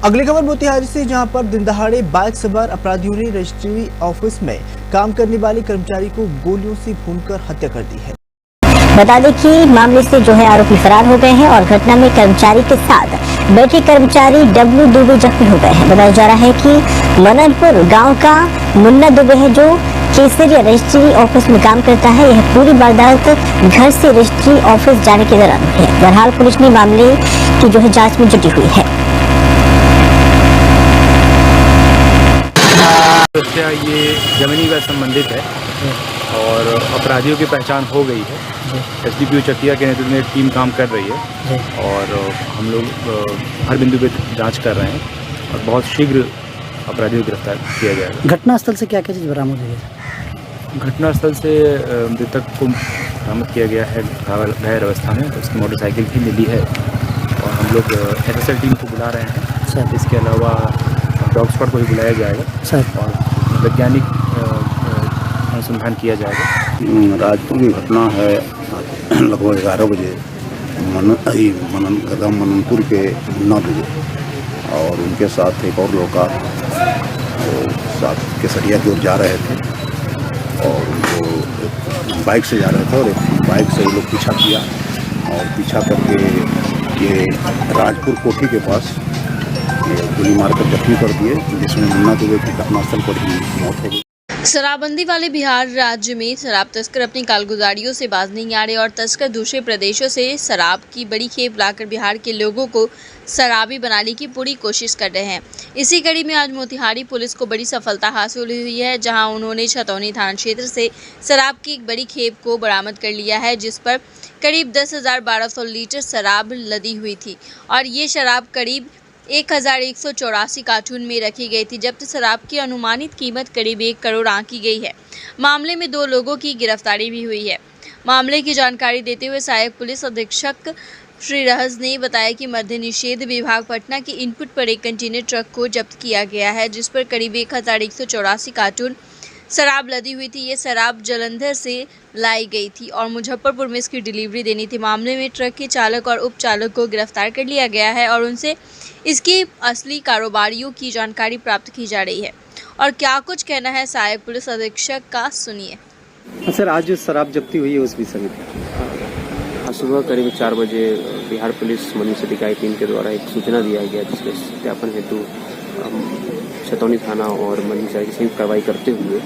अगली खबर मोतिहारी से, जहां पर दिन दहाड़े बाइक सवार अपराधियों ने रजिस्ट्री ऑफिस में काम करने वाले कर्मचारी को गोलियों से भूनकर हत्या कर दी है। बता दें कि मामले से जो है आरोपी फरार हो गए हैं और घटना में कर्मचारी के साथ बैठे कर्मचारी डब्लू दुबे जख्मी हो गए हैं। बताया जा रहा है कि मननपुर गांव का मुन्ना दुबे है जो केसरिया रजिस्ट्री ऑफिस में काम करता है। यह पूरी वारदात घर से रजिस्ट्री ऑफिस जाने के दौरान है। बहरहाल पुलिस ने मामले की जो है जाँच में जुटी हुई है। ये जमीनी व संबंधित है और अपराधियों की पहचान हो गई है। एसडीपीओ चकिया के नेतृत्व में टीम काम कर रही है और हम लोग हर बिंदु पे जांच कर रहे हैं और बहुत शीघ्र अपराधियों को गिरफ्तार किया जाएगा। घटनास्थल से क्या क्या चीज़ बरामद हुई है? घटनास्थल से मृतक को बरामद किया गया है घायल अवस्था में। तो उसकी मोटरसाइकिल भी मिली है और हम लोग एफएसएल टीम को बुला रहे हैं। इसके अलावा डॉग स्क्वाड को भी बुलाया जाएगा और वैज्ञानिक अनुसंधान किया जाएगा। राजपुर की घटना है लगभग 11 बजे मननपुर के मुन्ना दुबे और उनके साथ एक और लड़का साथ केसरिया की ओर जा रहे थे और उनको बाइक से जा रहे थे और एक बाइक से ये लोग पीछा किया और पीछा करके ये राजपुर कोठी के पास गोली मारकर जख्मी कर दिए, जिसमें मुन्ना दुबे की घटनास्थल पर ही मौत हो गई। शराबबंदी वाले बिहार राज्य में शराब तस्कर अपनी कालगुजारियों से बाज नहीं आ रहे और तस्कर दूसरे प्रदेशों से शराब की बड़ी खेप लाकर बिहार के लोगों को शराबी बनाने की पूरी कोशिश कर रहे हैं। इसी कड़ी में आज मोतिहारी पुलिस को बड़ी सफलता हासिल हुई है, जहां उन्होंने छतौनी थाना क्षेत्र से शराब की एक बड़ी खेप को बरामद कर लिया है, जिस पर करीब 10,1200 लीटर शराब लदी हुई थी और ये शराब करीब 1,184 कार्टून में रखी गई थी। जब्त शराब की अनुमानित कीमत करीब 1 करोड़ आंकी गई है। मामले में 2 लोगों की गिरफ्तारी भी हुई है। मामले की जानकारी देते हुए सहायक पुलिस अधीक्षक श्री रहज ने बताया कि मद्य निषेध विभाग पटना की इनपुट पर एक कंटेनर ट्रक को जब्त किया गया है, जिस पर करीब 1,184 कार्टून शराब लदी हुई थी। ये शराब जालंधर से लाई गई थी और मुजफ्फरपुर में इसकी डिलीवरी देनी थी। मामले में ट्रक के चालक और उप चालक को गिरफ्तार कर लिया गया है और उनसे इसकी असली कारोबारियों की जानकारी प्राप्त की जा रही है। और क्या कुछ कहना है सहायक पुलिस अधीक्षक का, सुनिए। सर, आज जो शराब जब्ती हुई है उस विषय में आज सुबह करीब 4 बजे बिहार पुलिस मनुष्य इकाई 3 के द्वारा एक सूचना दिया गया, जिसके सत्यापन हेतु छतौनी थाना और मनुष्य की संयुक्त कार्रवाई करते हुए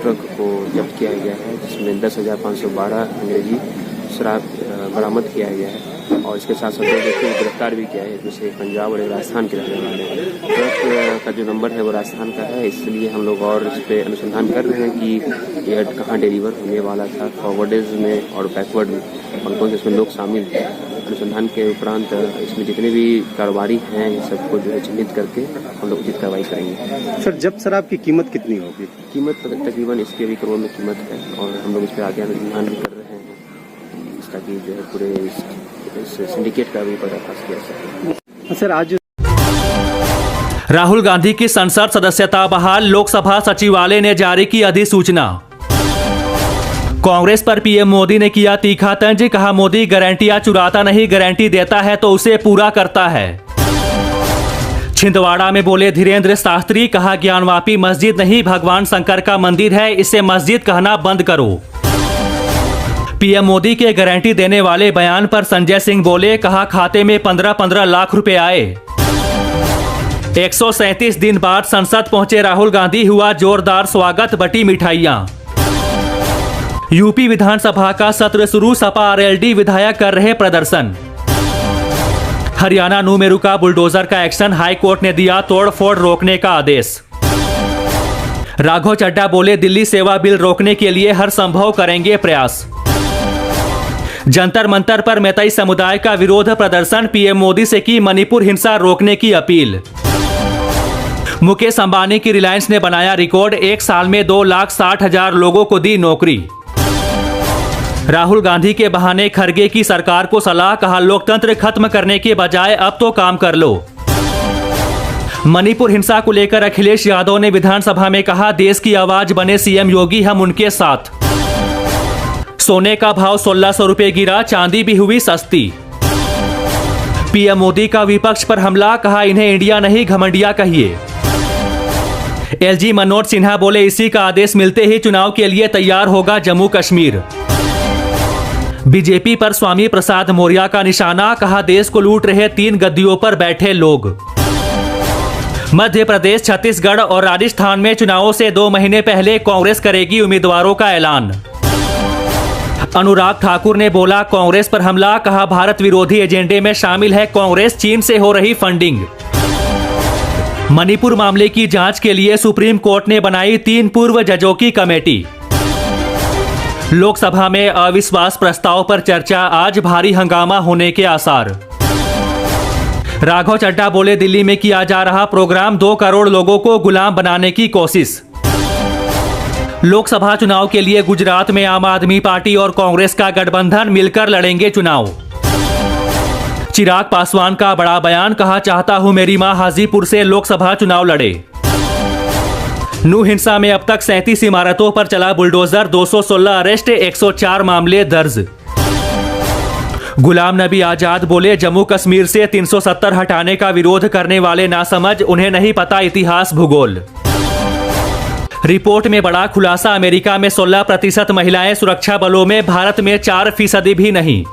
ट्रक को जब्त किया गया है, जिसमें 10,512 अंग्रेजी शराब बरामद किया गया है और इसके साथ साथ 2 व्यक्तियों को गिरफ्तार भी किया है, जिसमें पंजाब और राजस्थान के रहने वाले हैं। ट्रक का जो नंबर है वो राजस्थान का है, इसलिए हम लोग और इस पर अनुसंधान कर रहे हैं कि यह कहाँ डिलीवर होने वाला था, फॉरवर्डेज में और बैकवर्ड में, और कौन से इसमें लोग शामिल थे। अनुसंधान के उपरांत इसमें जितने भी कारोबारी हैं इन सबको जो है चिन्हित करके हम लोग उचित कार्रवाई करेंगे। सर, जब शराब की कीमत कितनी होगी? कीमत तकरीबन इसकी अभी करोड़ में कीमत है और हम लोग इस पर आगे अनुसंधान भी कर रहे हैं ताकि जो है पूरे इस सिंडिकेट का भी पर्दाफाश किया सके। सर, आज राहुल गांधी की संसद सदस्यता बहाल, लोकसभा सचिवालय ने जारी की अधिसूचना। कांग्रेस पर पीएम मोदी ने किया तीखा तंज, कहा मोदी गारंटियां चुराता नहीं, गारंटी देता है तो उसे पूरा करता है। छिंदवाड़ा में बोले धीरेन्द्र शास्त्री, कहा ज्ञानवापी मस्जिद नहीं भगवान शंकर का मंदिर है, इसे मस्जिद कहना बंद करो। पीएम मोदी के गारंटी देने वाले बयान पर संजय सिंह बोले, कहा खाते में 15-15 लाख रुपए आए। 137 दिन बाद संसद पहुंचे राहुल गांधी, हुआ जोरदार स्वागत, बटी मिठाइयां। यूपी विधानसभा का सत्र शुरू, सपा आरएलडी विधायक कर रहे प्रदर्शन। हरियाणा नू में रुका बुलडोजर का एक्शन, हाई कोर्ट ने दिया तोड़फोड़ रोकने का आदेश। राघव चड्ढा बोले दिल्ली सेवा बिल रोकने के लिए हर संभव करेंगे प्रयास। जंतर मंतर पर मैतई समुदाय का विरोध प्रदर्शन, पीएम मोदी से की मणिपुर हिंसा रोकने की अपील। मुकेश अंबानी की रिलायंस ने बनाया रिकॉर्ड, 1 साल में 2,60,000 लोगों को दी नौकरी। राहुल गांधी के बहाने खरगे की सरकार को सलाह, कहा लोकतंत्र खत्म करने के बजाय अब तो काम कर लो। मणिपुर हिंसा को लेकर अखिलेश यादव ने विधानसभा में कहा देश की आवाज बने सीएम योगी, हम उनके साथ। सोने का भाव 1,600 रुपए गिरा, चांदी भी हुई सस्ती। पीएम मोदी का विपक्ष पर हमला, कहा इन्हें इंडिया नहीं घमंडिया कहिए। एलजी मनोज सिन्हा बोले इसी का आदेश मिलते ही चुनाव के लिए तैयार होगा जम्मू कश्मीर। बीजेपी पर स्वामी प्रसाद मौर्य का निशाना, कहा देश को लूट रहे 3 गद्दियों पर बैठे लोग। मध्य प्रदेश, छत्तीसगढ़ और राजस्थान में चुनावों से 2 महीने पहले कांग्रेस करेगी उम्मीदवारों का ऐलान। अनुराग ठाकुर ने बोला कांग्रेस पर हमला, कहा भारत विरोधी एजेंडे में शामिल है कांग्रेस, चीन से हो रही फंडिंग। मणिपुर मामले की जांच के लिए सुप्रीम कोर्ट ने बनाई 3 पूर्व जजों की कमेटी। लोकसभा में अविश्वास प्रस्ताव पर चर्चा, आज भारी हंगामा होने के आसार। राघव चड्ढा बोले दिल्ली में किया जा रहा प्रोग्राम 2 करोड़ लोगों को गुलाम बनाने की कोशिश। लोकसभा चुनाव के लिए गुजरात में आम आदमी पार्टी और कांग्रेस का गठबंधन मिलकर लड़ेंगे चुनाव। चिराग पासवान का बड़ा बयान, कहा चाहता हूं मेरी मां हाजीपुर से लोकसभा चुनाव लड़े। नू हिंसा में अब तक 37 इमारतों पर चला बुलडोजर, 216 अरेस्ट, 104 मामले दर्ज। गुलाम नबी आजाद बोले जम्मू कश्मीर से 370 हटाने का विरोध करने वाले नासमझ, उन्हें नहीं पता इतिहास भूगोल। रिपोर्ट में बड़ा खुलासा, अमेरिका में 16% महिलाएं सुरक्षा बलों में, भारत में 4% भी नहीं।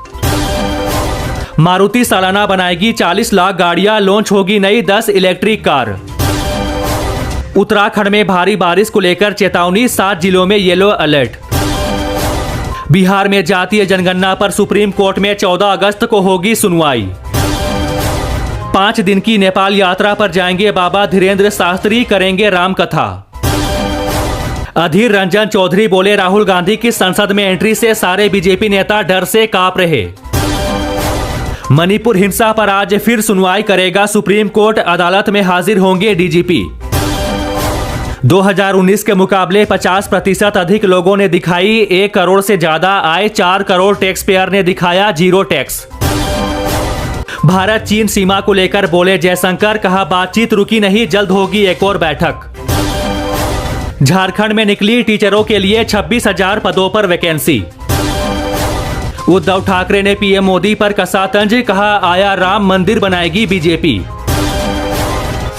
मारुति सालाना बनाएगी 40 लाख गाड़ियां, लॉन्च होगी नई 10 इलेक्ट्रिक कार। उत्तराखंड में भारी बारिश को लेकर चेतावनी, 7 जिलों में येलो अलर्ट। बिहार में जातीय जनगणना पर सुप्रीम कोर्ट में 14 अगस्त को होगी सुनवाई। 5 दिन की नेपाल यात्रा पर जाएंगे बाबा धीरेन्द्र शास्त्री, करेंगे राम कथा। अधीर रंजन चौधरी बोले राहुल गांधी की संसद में एंट्री से सारे बीजेपी नेता डर से कांप रहे। मणिपुर हिंसा पर आज फिर सुनवाई करेगा सुप्रीम कोर्ट, अदालत में हाजिर होंगे डीजीपी। 2019 के मुकाबले 50% अधिक लोगों ने दिखाई 1 करोड़ से ज्यादा आय, 4 करोड़ टैक्स पेयर ने दिखाया जीरो टैक्स। भारत चीन सीमा को लेकर बोले जयशंकर, कहा बातचीत रुकी नहीं, जल्द होगी एक और बैठक। झारखंड में निकली टीचरों के लिए 26,000 पदों पर वैकेंसी। उद्धव ठाकरे ने पीएम मोदी पर कसा तंज, कहा आया राम मंदिर बनाएगी बीजेपी।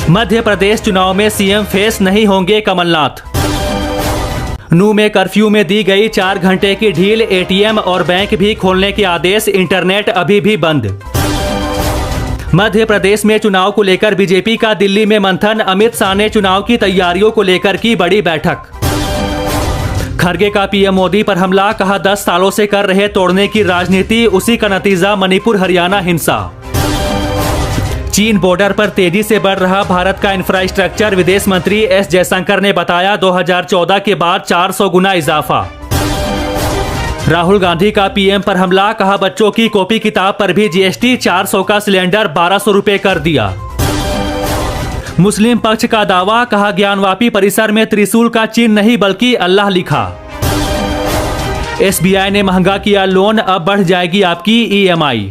मध्य प्रदेश चुनाव में सीएम फेस नहीं होंगे कमलनाथ। नू में कर्फ्यू में दी गई 4 घंटे की ढील, एटीएम और बैंक भी खोलने के आदेश, इंटरनेट अभी भी बंद। मध्य प्रदेश में चुनाव को लेकर बीजेपी का दिल्ली में मंथन, अमित शाह ने चुनाव की तैयारियों को लेकर की बड़ी बैठक। खरगे का पीएम मोदी पर हमला, कहा 10 सालों से कर रहे तोड़ने की राजनीति, उसी का नतीजा मणिपुर हरियाणा हिंसा। चीन बॉर्डर पर तेजी से बढ़ रहा भारत का इंफ्रास्ट्रक्चर, विदेश मंत्री एस जयशंकर ने बताया 2014 के बाद 400 गुना इजाफा। राहुल गांधी का पीएम पर हमला, कहा बच्चों की कॉपी किताब पर भी जीएसटी, 400 का सिलेंडर 1200 रुपए कर दिया। मुस्लिम पक्ष का दावा, कहा ज्ञानवापी परिसर में त्रिशूल का चिन्ह नहीं बल्कि अल्लाह लिखा। एसबीआई ने महंगा किया लोन, अब बढ़ जाएगी आपकी ईएमआई।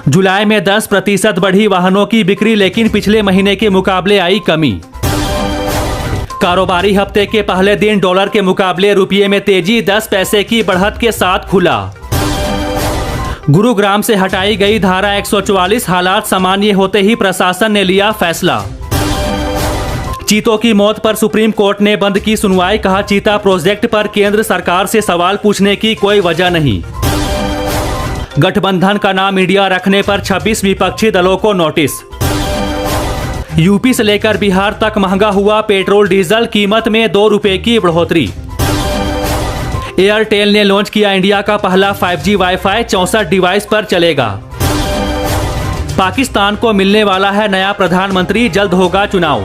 जुलाई में 10% बढ़ी वाहनों की बिक्री, लेकिन पिछले महीने के मुकाबले आई कमी। कारोबारी हफ्ते के पहले दिन डॉलर के मुकाबले रुपये में तेजी, 10 पैसे की बढ़त के साथ खुला। गुरुग्राम से हटाई गई धारा 144, हालात सामान्य होते ही प्रशासन ने लिया फैसला। चीतों की मौत पर सुप्रीम कोर्ट ने बंद की सुनवाई, कहा चीता प्रोजेक्ट पर केंद्र सरकार से सवाल पूछने की कोई वजह नहीं। गठबंधन का नाम इंडिया रखने पर 26 विपक्षी दलों को नोटिस। यूपी से लेकर बिहार तक महंगा हुआ पेट्रोल डीजल, कीमत में 2 रुपए की बढ़ोतरी। एयरटेल ने लॉन्च किया इंडिया का पहला 5G वाईफाई, 64 डिवाइस पर चलेगा। पाकिस्तान को मिलने वाला है नया प्रधानमंत्री, जल्द होगा चुनाव।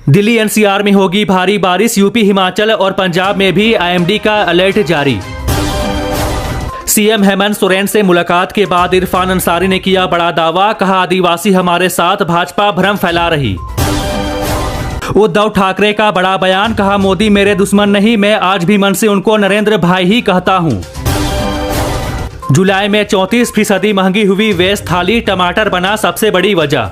दिल्ली एनसीआर में होगी भारी बारिश, यूपी हिमाचल और पंजाब में भी आईएमडी का अलर्ट जारी। सीएम हेमंत सोरेन से मुलाकात के बाद इरफान अंसारी ने किया बड़ा दावा, कहा आदिवासी हमारे साथ, भाजपा भ्रम फैला रही। उद्धव ठाकरे का बड़ा बयान, कहा मोदी मेरे दुश्मन नहीं, मैं आज भी मन से उनको नरेंद्र भाई ही कहता हूं। जुलाई में 34% महंगी हुई वेज थाली, टमाटर बना सबसे बड़ी वजह।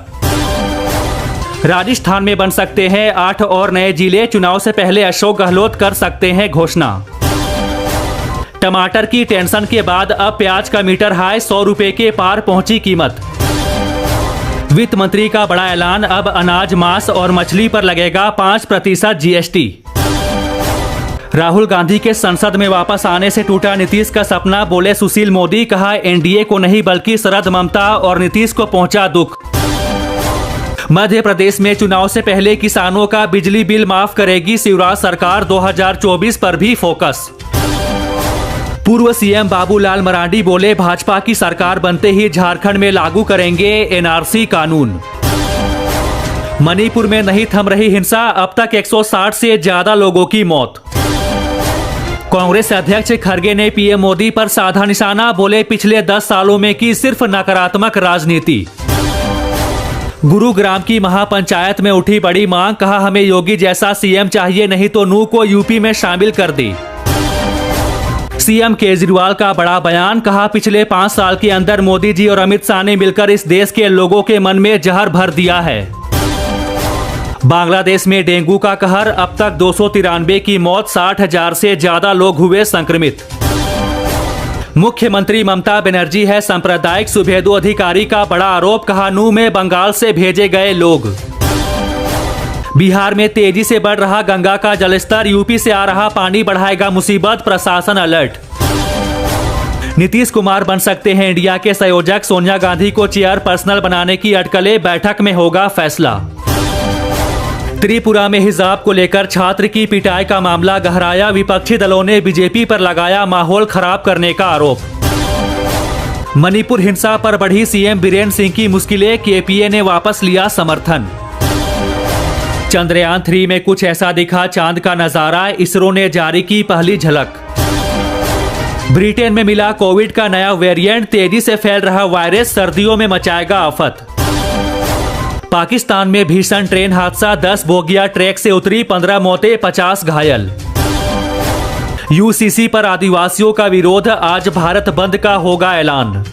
राजस्थान में बन सकते हैं 8 और नए जिले, चुनाव से पहले अशोक गहलोत कर सकते हैं घोषणा। टमाटर की टेंशन के बाद अब प्याज का मीटर हाई 100 रुपए के पार पहुंची कीमत। वित्त मंत्री का बड़ा ऐलान, अब अनाज, मांस और मछली पर लगेगा 5% GST। राहुल गांधी के संसद में वापस आने से टूटा नीतीश का सपना, बोले सुशील मोदी। कहा एनडीए को नहीं बल्कि शरद, ममता और नीतीश को पहुंचा दुख। मध्य प्रदेश में चुनाव से पहले किसानों का बिजली बिल माफ करेगी शिवराज सरकार, 2024 पर भी फोकस। पूर्व सीएम बाबूलाल मरांडी बोले भाजपा की सरकार बनते ही झारखंड में लागू करेंगे एनआरसी कानून। मणिपुर में नहीं थम रही हिंसा, अब तक 160 से ज्यादा लोगों की मौत। कांग्रेस अध्यक्ष खड़गे ने पीएम मोदी पर साधा निशाना, बोले पिछले 10 सालों में की सिर्फ नकारात्मक राजनीति। गुरुग्राम की महापंचायत में उठी बड़ी मांग, कहा हमें योगी जैसा सीएम चाहिए, नहीं तो नू को यूपी में शामिल कर दी। सीएम केजरीवाल का बड़ा बयान, कहा पिछले 5 साल के अंदर मोदी जी और अमित शाह ने मिलकर इस देश के लोगों के मन में जहर भर दिया है। बांग्लादेश में डेंगू का कहर, अब तक 293 की मौत, 60,000 से ज्यादा लोग हुए संक्रमित। मुख्यमंत्री ममता बनर्जी है सांप्रदायिक सुभेदु अधिकारी का बड़ा आरोप, कहा नू में बंगाल से भेजे गए लोग। बिहार में तेजी से बढ़ रहा गंगा का जलस्तर, यूपी से आ रहा पानी बढ़ाएगा मुसीबत, प्रशासन अलर्ट। नीतीश कुमार बन सकते हैं इंडिया के संयोजक, सोनिया गांधी को चेयर पर्सनल बनाने की अटकलें, बैठक में होगा फैसला। त्रिपुरा में हिजाब को लेकर छात्र की पिटाई का मामला गहराया, विपक्षी दलों ने बीजेपी पर लगाया माहौल खराब करने का आरोप। मणिपुर हिंसा पर बढ़ी सीएम बीरेन सिंह की मुश्किलें, केपीए ने वापस लिया समर्थन। चंद्रयान 3 में कुछ ऐसा दिखा चांद का नजारा, इसरो ने जारी की पहली झलक। ब्रिटेन में मिला कोविड का नया वेरिएंट, तेजी से फैल रहा वायरस, सर्दियों में मचाएगा आफत। पाकिस्तान में भीषण ट्रेन हादसा, 10 बोगियां ट्रैक से उतरी, 15 मौतें, 50 घायल। यूसीसी पर आदिवासियों का विरोध, आज भारत बंद का होगा ऐलान।